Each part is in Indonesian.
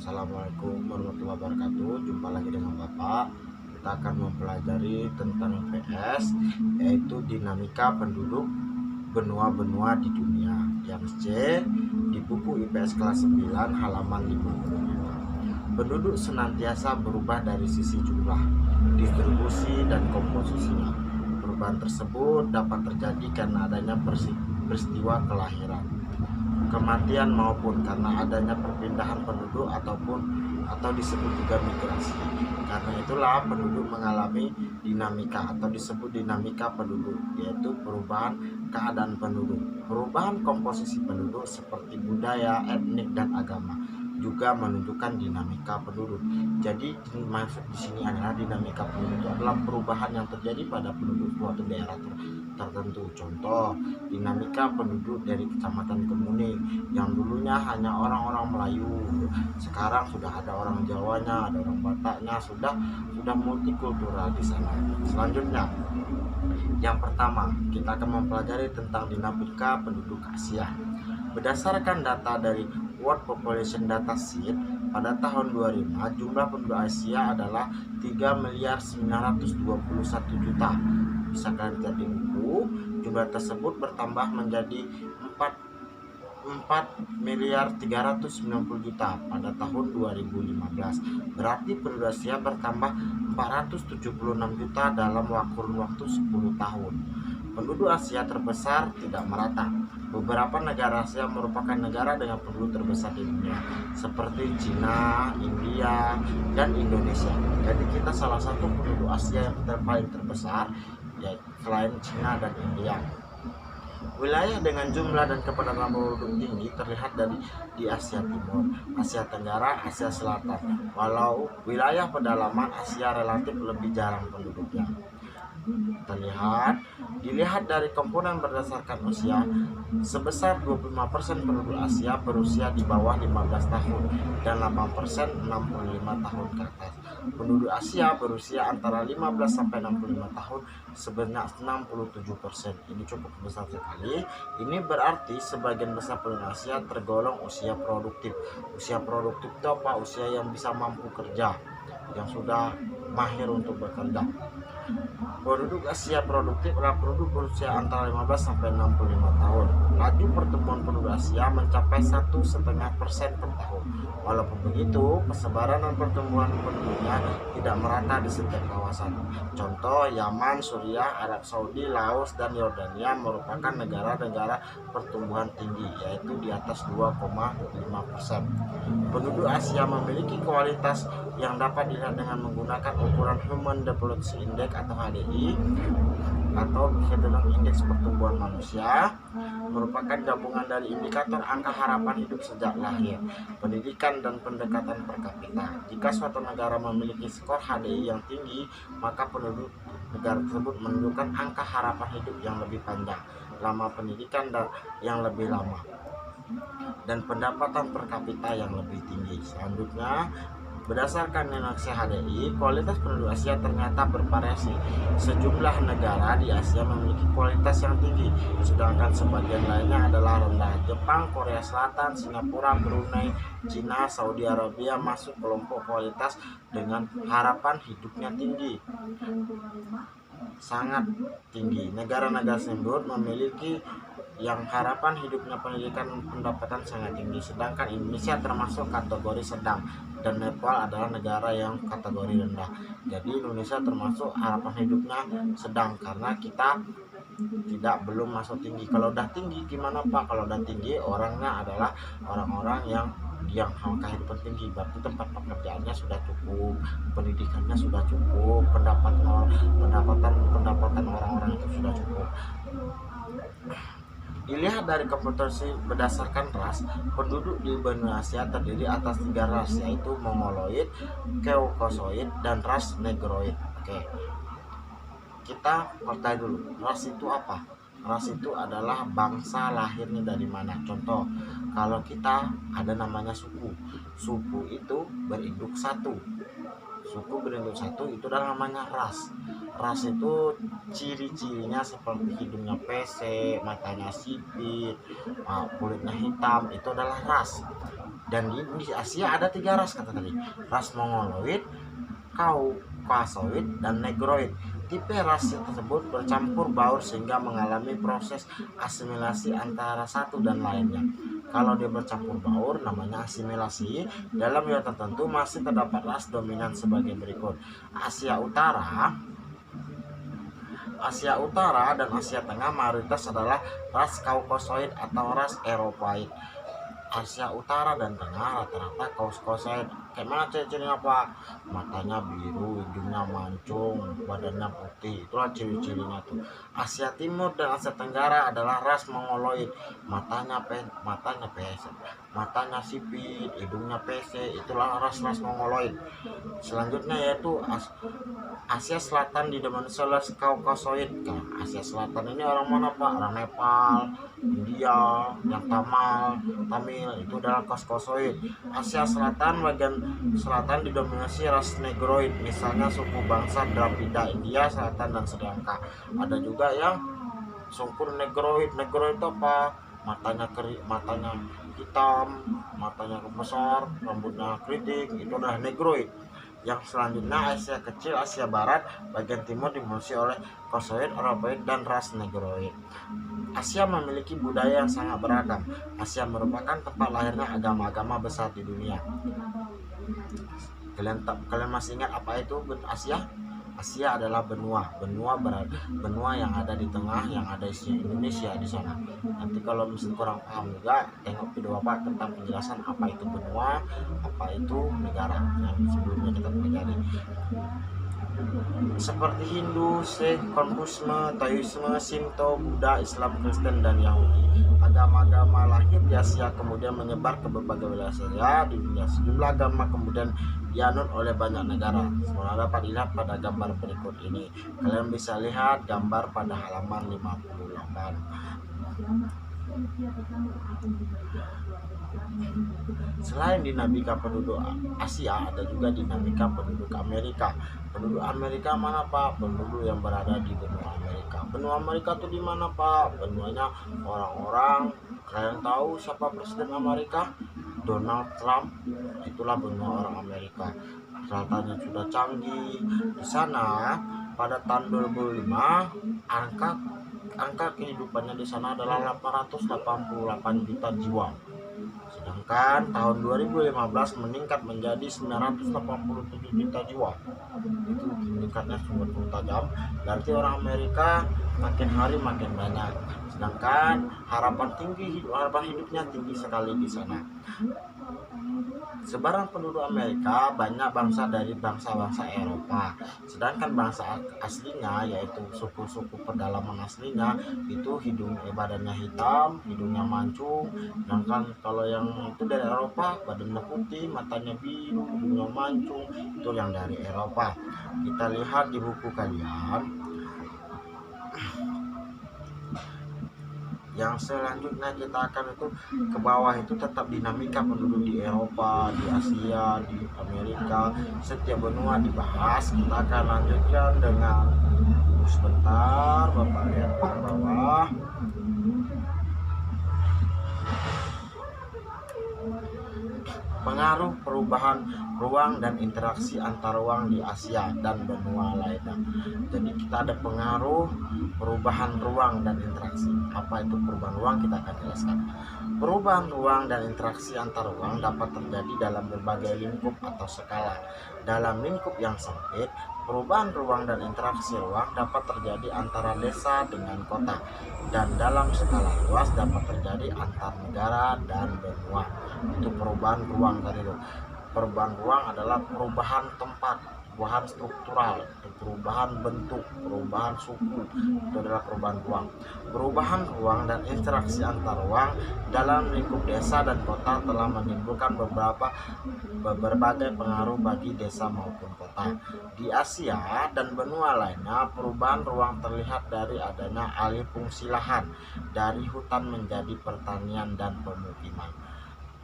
Assalamualaikum warahmatullahi wabarakatuh. Jumpa lagi dengan Bapak. Kita akan mempelajari tentang IPS, yaitu dinamika penduduk benua-benua di dunia. Yang C di buku IPS kelas 9 halaman 55. Penduduk senantiasa berubah dari sisi jumlah, distribusi, dan komposisinya. Perubahan tersebut dapat terjadi karena adanya peristiwa kelahiran, kematian, maupun karena adanya perpindahan penduduk atau disebut juga migrasi. Karena itulah penduduk mengalami dinamika atau disebut dinamika penduduk, yaitu perubahan keadaan penduduk, perubahan komposisi penduduk seperti budaya, etnik, dan agama juga menunjukkan dinamika penduduk. Jadi maksud di sini adalah dinamika penduduk itu adalah perubahan yang terjadi pada penduduk suatu daerah tertentu. Contoh, dinamika penduduk dari Kecamatan Kemuning yang dulunya hanya orang-orang Melayu, sekarang sudah ada orang Jawanya, ada orang Bataknya, sudah multikultural di sana. Selanjutnya, yang pertama, kita akan mempelajari tentang dinamika penduduk Asia. Berdasarkan data dari World Population Data Sheet, pada tahun 2005 jumlah penduduk Asia adalah 3.921.000.000. Bisa kalian lihat di buku, jumlah tersebut bertambah menjadi 4.390.000.000 pada tahun 2015. Berarti penduduk Asia bertambah 476 juta dalam kurun waktu 10 tahun. Penduduk Asia terbesar tidak merata. Beberapa negara Asia merupakan negara dengan penduduk terbesar di dunia, seperti Cina, India, dan Indonesia. Jadi kita salah satu penduduk Asia yang paling terbesar, yaitu selain Cina dan India. Wilayah dengan jumlah dan kepadatan penduduk tinggi terlihat di Asia Timur, Asia Tenggara, Asia Selatan. Walau wilayah pedalaman Asia relatif lebih jarang penduduknya. Dilihat dari komponen berdasarkan usia, sebesar 25% penduduk Asia berusia di bawah 15 tahun dan 8% 65 tahun ke atas. Penduduk Asia berusia antara 15 sampai 65 tahun sebanyak 67%. Ini cukup besar sekali. Ini berarti sebagian besar penduduk Asia tergolong usia produktif. Usia produktif itu apa? Usia yang bisa mampu kerja, yang sudah mahir untuk bekerja. Penduduk Asia produktif adalah penduduk berusia antara 15 sampai 65 tahun. Laju pertumbuhan penduduk Asia mencapai 1,5% per tahun. Walaupun begitu, persebaran dan pertumbuhan penduduknya tidak merata di setiap kawasan. Contoh, Yaman, Suriah, Arab Saudi, Laos, dan Yordania merupakan negara-negara pertumbuhan tinggi, yaitu di atas 2,5%. Penduduk Asia memiliki kualitas yang dapat dilihat dengan menggunakan ukuran Human Development Index atau HDI, atau bisa dibilang indeks pertumbuhan manusia, merupakan gabungan dari indikator angka harapan hidup sejak lahir, pendidikan, dan pendekatan per kapita. Jika suatu negara memiliki skor HDI yang tinggi, maka penduduk negara tersebut menunjukkan angka harapan hidup yang lebih panjang, lama pendidikan yang lebih lama, dan pendapatan per kapita yang lebih tinggi. Selanjutnya, berdasarkan indeks HDI, kualitas penduduk Asia ternyata bervariasi. Sejumlah negara di Asia memiliki kualitas yang tinggi, sedangkan sebagian lainnya adalah rendah. Jepang, Korea Selatan, Singapura, Brunei, Cina, Saudi Arabia masuk kelompok kualitas dengan harapan hidupnya tinggi, sangat tinggi. Negara-negara tersebut memiliki yang harapan hidupnya pendidikan dan pendapatan sangat tinggi, sedangkan Indonesia termasuk kategori sedang dan Nepal adalah negara yang kategori rendah. Jadi Indonesia termasuk harapan hidupnya sedang karena kita belum masuk tinggi. Kalau udah tinggi gimana Pak? Kalau udah tinggi orangnya adalah orang-orang yang angka kehidupan tinggi, berarti tempat pekerjaannya sudah cukup, pendidikannya sudah cukup, pendapatan orang-orang itu sudah cukup. Dilihat dari komposisi berdasarkan ras, penduduk di benua Asia terdiri atas 3 ras, yaitu Mongoloid, Caucasoid, dan ras Negroid. Oke, kita pertanyaan dulu, ras itu apa? Ras itu adalah bangsa lahirnya dari mana. Contoh, kalau kita ada namanya suku itu berinduk satu. Suku berinduk satu itu adalah namanya ras. Ras itu ciri-cirinya seperti hidungnya pesek, matanya sipit, kulitnya hitam, itu adalah ras. Dan di Asia ada 3 ras kata tadi, ras Mongoloid, Kaukasoid, dan Negroid. Tipe ras tersebut bercampur baur sehingga mengalami proses asimilasi antara satu dan lainnya. Kalau dia bercampur baur namanya asimilasi. Dalam wilayah tertentu masih terdapat ras dominan sebagai berikut. Asia Utara dan Asia Tengah mayoritas adalah ras Kaukasoid atau ras Eropaid. Asia Utara dan Tengah rata-rata Kaukasoid. Kayak mana ciri-cirinya Pak? Matanya biru, hidungnya mancung, badannya putih. Itulah ciri-cirinya tuh. Asia Timur dan Asia Tenggara adalah ras Mongoloid. Matanya sipit, hidungnya pesek. Itulah ras Mongoloid. Selanjutnya yaitu Asia Selatan didominasi oleh Kaukasoid. Nah, Asia Selatan ini orang mana Pak? Orang Nepal, India, yang Tamil itu adalah Kaukasoid. Asia Selatan bagian selatan didominasi ras Negroid, misalnya suku bangsa Dravida India Selatan dan Sri Lanka. Ada juga yang sungkur Negroid. Negroid itu apa? Matanya hitam, matanya besar, rambutnya keriting, itu adalah Negroid. Yang selanjutnya Asia Kecil, Asia Barat bagian timur didominasi oleh Kaukasoid, Eropaid, dan ras Negroid. Asia memiliki budaya yang sangat beragam. Asia merupakan tempat lahirnya agama-agama besar di dunia. Kalian masih ingat apa itu Asia? Asia adalah benua yang ada di tengah, yang ada di Indonesia di sana. Nanti kalau misalnya kurang paham juga, tengok video Bapak tentang penjelasan apa itu benua, apa itu negara yang sebelumnya kita pelajari. Seperti Hindu, Sikh, Konfusme, Taoisme, Shinto, Buddha, Islam, Kristen, dan Yahudi. Agama-agama lahir di Asia kemudian menyebar ke berbagai wilayah Asia di dunia. Sejumlah agama kemudian dianut oleh banyak negara. Semua dapat dilihat pada gambar berikut ini. Kalian bisa lihat gambar pada halaman 58. Selain dinamika penduduk Asia, ada juga dinamika penduduk Amerika. Penduduk Amerika mana Pak? Penduduk yang berada di benua Amerika. Benua Amerika itu di mana Pak? Benuanya orang-orang. Kalian tahu siapa presiden Amerika? Donald Trump. Itulah benua orang Amerika. Perasaannya sudah canggih. Di sana pada tahun 2005 angka kehidupannya di sana adalah 888 juta jiwa. Sedangkan tahun 2015 meningkat menjadi 987 juta jiwa. Itu meningkatnya sungguh tajam. Berarti orang Amerika makin hari makin banyak. Sedangkan harapan hidupnya tinggi sekali di sana. Sebaran penduduk Amerika banyak bangsa dari bangsa-bangsa Eropa. Sedangkan bangsa aslinya, yaitu suku-suku pedalaman aslinya, itu badannya hitam, hidungnya mancung. Sedangkan kalau yang itu dari Eropa, badannya putih, matanya biru, hidungnya mancung, itu yang dari Eropa. Kita lihat di buku kalian. Yang selanjutnya kita akan itu ke bawah itu tetap dinamika penduduk di Eropa, di Asia, di Amerika. Setiap benua dibahas. Kita akan lanjutkan dengan sebentar, Bapak lihat ke bawah. Pengaruh perubahan ruang dan interaksi antar ruang di Asia dan benua lainnya. Jadi kita ada pengaruh perubahan ruang dan interaksi. Apa itu perubahan ruang? Kita akan jelaskan. Perubahan ruang dan interaksi antar ruang dapat terjadi dalam berbagai lingkup atau skala. Dalam lingkup yang sempit, perubahan ruang dan interaksi ruang dapat terjadi antara desa dengan kota, dan dalam skala luas dapat terjadi antar negara dan benua. Itu perubahan ruang tadi itu. Perubahan ruang adalah perubahan tempat, perubahan struktural, perubahan bentuk, perubahan suku. Itu adalah perubahan ruang. Perubahan ruang dan interaksi antar ruang dalam lingkup desa dan kota telah menimbulkan berbagai pengaruh bagi desa maupun kota. Di Asia dan benua lainnya, perubahan ruang terlihat dari adanya alih fungsi lahan dari hutan menjadi pertanian dan pemukiman.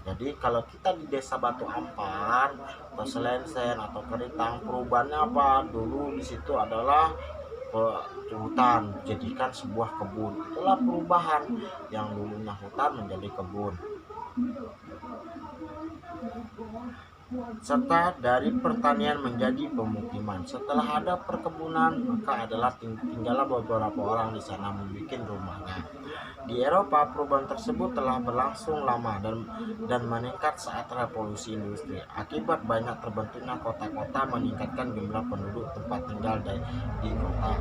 Jadi kalau kita di desa Batu Ampar atau Selensen atau Keritang, perubahannya apa? Dulu di situ adalah hutan, jadikan sebuah kebun. Itulah perubahan, yang dulunya hutan menjadi kebun. serta dari pertanian menjadi pemukiman. Setelah ada perkebunan, maka adalah tinggallah beberapa orang di sana membuat rumahnya. Di Eropa, perubahan tersebut telah berlangsung lama dan meningkat saat revolusi industri. Akibat banyak terbentuknya kota-kota meningkatkan jumlah penduduk tempat tinggal di kota.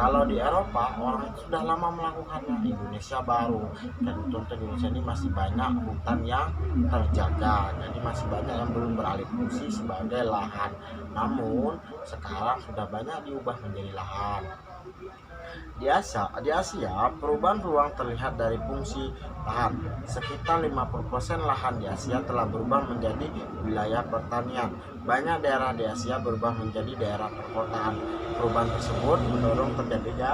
Kalau di Eropa, orang sudah lama melakukannya. Indonesia baru, dan contoh Indonesia ini masih banyak hutan yang terjaga, jadi masih banyak yang belum beralih fungsi sebagai lahan. Namun sekarang sudah banyak diubah menjadi lahan. Di Asia, perubahan ruang terlihat dari fungsi lahan. Sekitar 50% lahan di Asia telah berubah menjadi wilayah pertanian. Banyak daerah di Asia berubah menjadi daerah perkotaan. Perubahan tersebut mendorong terjadinya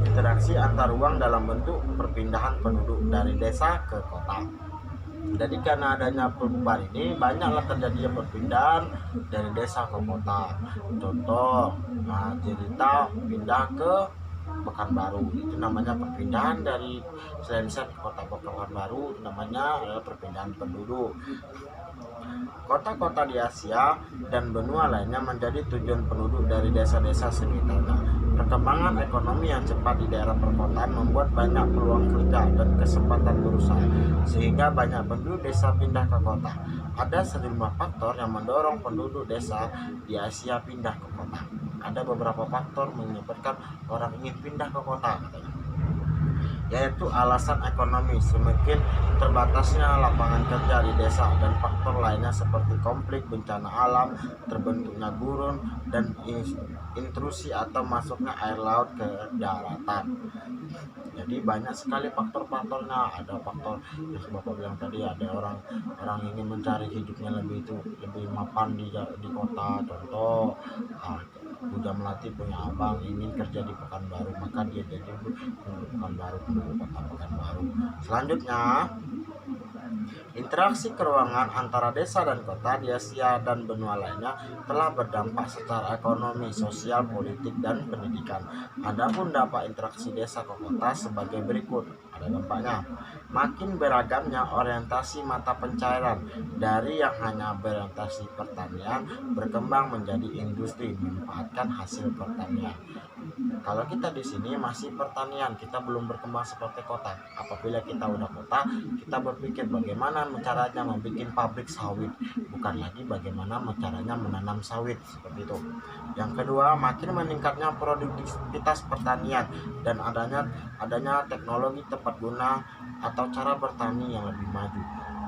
interaksi antar ruang dalam bentuk perpindahan penduduk dari desa ke kota. Jadi karena adanya perubahan ini, banyaklah terjadinya perpindahan dari desa ke kota. Contoh, cerita pindah ke Pekanbaru, itu namanya perpindahan dari Selandia ke kota Pekanbaru, namanya adalah perpindahan penduduk. Kota-kota di Asia dan benua lainnya menjadi tujuan penduduk dari desa-desa sekitarnya. Perkembangan ekonomi yang cepat di daerah perkotaan membuat banyak peluang kerja dan kesempatan berusaha, sehingga banyak penduduk desa pindah ke kota. Ada sejumlah faktor yang mendorong penduduk desa di Asia pindah ke kota. Ada beberapa faktor menyebabkan orang ingin pindah ke kota, yaitu alasan ekonomi, semakin terbatasnya lapangan kerja di desa, dan faktor lainnya seperti konflik, bencana alam, terbentuknya gurun, dan intrusi atau masuknya air laut ke daratan. Jadi banyak sekali faktor-faktornya. Ada faktor yang Bapak bilang tadi, ada orang ingin mencari hidupnya lebih mapan di kota. Contoh, Buja Melati punya abang ingin kerja di Pekanbaru, maka dia jadi Pekanbaru, kota Pekanbaru. Selanjutnya, interaksi keruangan antara desa dan kota di Asia dan benua lainnya telah berdampak secara ekonomi, sosial, politik, dan pendidikan. Adapun dampak interaksi desa ke kota sebagai berikut. Ada dampaknya: makin beragamnya orientasi mata pencairan, dari yang hanya berorientasi pertanian berkembang menjadi industri memanfaatkan hasil pertanian. Kalau kita di sini masih pertanian, kita belum berkembang seperti kota. Apabila kita udah kota, kita berpikir bagaimana caranya membuat pabrik sawit, bukan lagi bagaimana caranya menanam sawit, seperti itu. Yang kedua, makin meningkatnya produktivitas pertanian dan adanya teknologi tepat guna atau cara bertani yang lebih maju.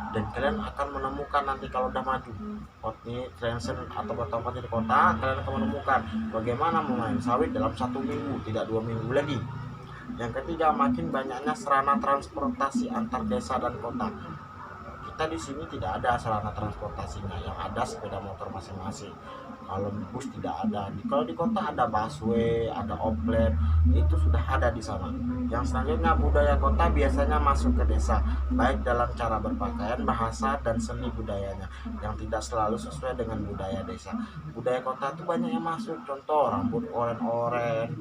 Dan kalian akan menemukan nanti kalau udah maju transition atau bertempat di kota, kalian akan menemukan bagaimana memanen sawit dalam 1 minggu, tidak 2 minggu lagi. Yang ketiga, makin banyaknya sarana transportasi antar desa dan kota. Kita di sini tidak ada sarana transportasinya, yang ada sepeda motor masing-masing. Kalau bus tidak ada. Kalau di kota ada busway, ada oplet, itu sudah ada di sana. Yang selanjutnya, budaya kota biasanya masuk ke desa, baik dalam cara berpakaian, bahasa, dan seni budayanya yang tidak selalu sesuai dengan budaya desa. Budaya kota itu banyak yang masuk. Contoh, rambut oren-oren,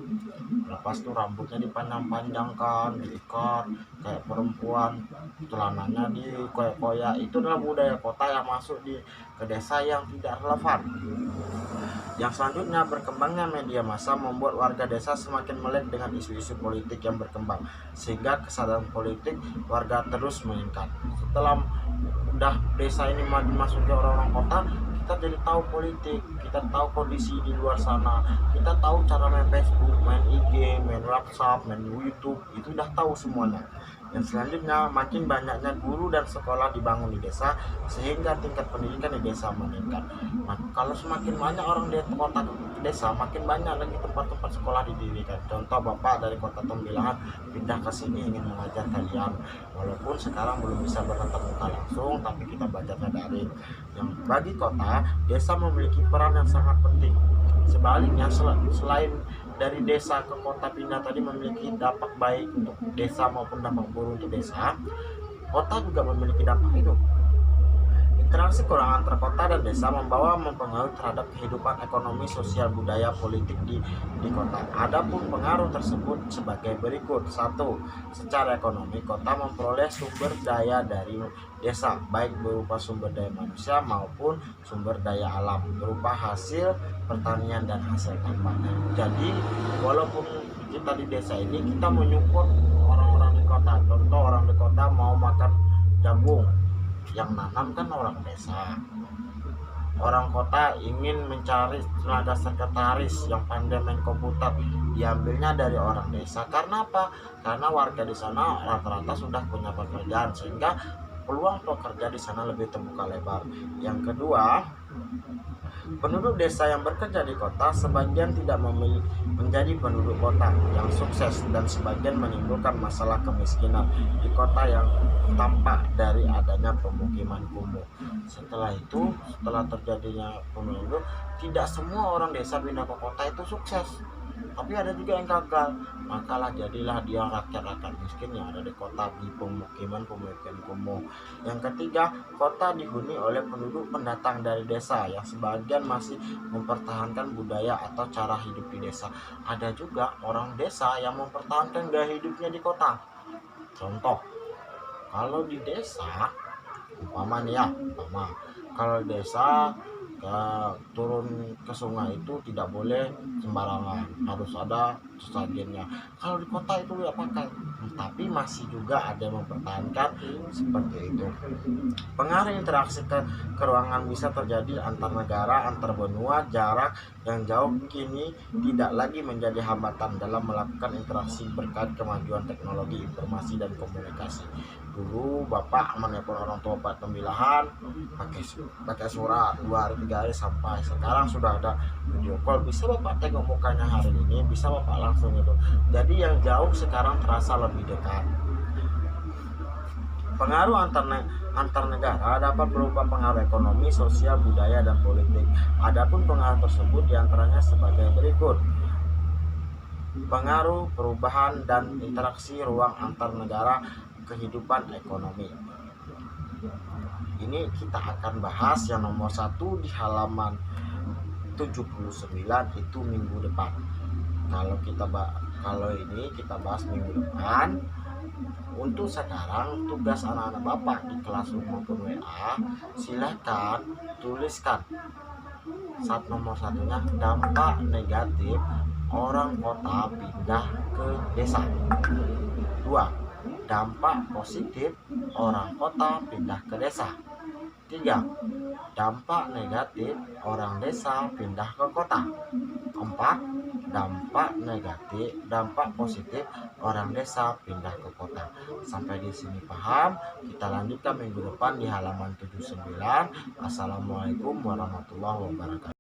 lepas itu rambutnya dipanjang-panjangkan, diikat kayak perempuan, celananya dikoyak-koyak. Itu adalah budaya kota yang masuk ke desa yang tidak relevan. Yang selanjutnya, berkembangnya media massa membuat warga desa semakin melek dengan isu-isu politik yang berkembang, sehingga kesadaran politik warga terus meningkat. Setelah udah desa ini masuk ke orang-orang kota, kita jadi tahu politik, kita tahu kondisi di luar sana, kita tahu cara main Facebook, main IG, main WhatsApp, main YouTube, itu udah tahu semuanya. Yang selanjutnya, makin banyaknya guru dan sekolah dibangun di desa, sehingga tingkat pendidikan di desa meningkat. Kalau semakin banyak orang di kota desa, makin banyak lagi tempat-tempat sekolah didirikan. Contoh, Bapak dari kota Tembilahan pindah ke sini ingin mengajar kalian, walaupun sekarang belum bisa bertatap muka langsung, tapi kita belajarnya daring. Yang bagi kota, desa memiliki peran yang sangat penting. Sebaliknya, selain dari desa ke kota pindah tadi memiliki dampak baik untuk desa maupun dampak buruk untuk desa, kota juga memiliki dampak itu Interaksi keuangan antar kota dan desa mempengaruhi terhadap kehidupan ekonomi, sosial, budaya, politik di kota. Adapun pengaruh tersebut sebagai berikut. 1. Secara ekonomi, kota memperoleh sumber daya dari desa, baik berupa sumber daya manusia maupun sumber daya alam, berupa hasil pertanian dan hasil tambang. Jadi, walaupun kita di desa ini, kita menyupport orang-orang di kota. Contoh, orang di kota mau makan jagung, yang nanam kan orang desa. Orang kota ingin mencari tenaga sekretaris yang pandai main komputer, diambilnya dari orang desa. Karena apa? Karena warga di sana rata-rata sudah punya pekerjaan, sehingga peluang pekerja di sana lebih terbuka lebar. Yang kedua, penduduk desa yang bekerja di kota sebagian tidak menjadi penduduk kota yang sukses, dan sebagian menimbulkan masalah kemiskinan di kota yang tampak dari adanya pemukiman kumuh. Setelah terjadinya penduduk, tidak semua orang desa pindah ke kota itu sukses, tapi ada juga yang gagal. Makalah jadilah dia rakyat-rakyat miskin yang ada di kota, di pemukiman kumuh. Yang ketiga, kota dihuni oleh penduduk pendatang dari desa yang sebagian masih mempertahankan budaya atau cara hidup di desa. Ada juga orang desa yang mempertahankan gaya hidupnya di kota. Contoh, kalau di desa, kalau desa turun ke sungai itu tidak boleh sembarangan, harus ada sesajennya. Kalau di kota itu ya pakai, tapi masih juga ada yang mempertahankan seperti itu. Pengaruh interaksi ke ruangan bisa terjadi antar negara, antar benua. Jarak yang jauh kini tidak lagi menjadi hambatan dalam melakukan interaksi berkat kemajuan teknologi informasi dan komunikasi. Dulu bapak menelpon orang tua Pak pembilahan pakai surat 2 hari 3 hari sampai. Sekarang sudah ada video call, bisa bapak tengok mukanya hari ini, bisa bapak langsung itu. Jadi yang jauh sekarang terasa lebih dekat. Pengaruh antar negara dapat berupa pengaruh ekonomi, sosial, budaya, dan politik. Adapun pengaruh tersebut diantaranya sebagai berikut. Pengaruh perubahan dan interaksi ruang antar negara, kehidupan ekonomi. Ini kita akan bahas yang nomor 1 di halaman 79 itu minggu depan. Kalau ini kita bahas minggu depan. Untuk sekarang, tugas anak-anak bapak di kelas maupun WA, silahkan tuliskan nomor 1-nya, dampak negatif orang kota pindah ke desa. 2. Dampak positif orang kota pindah ke desa. 3. Dampak negatif orang desa pindah ke kota. 4. Dampak positif orang desa pindah ke kota. Sampai di sini paham? Kita lanjutkan minggu depan di halaman 79. Assalamualaikum warahmatullahi wabarakatuh.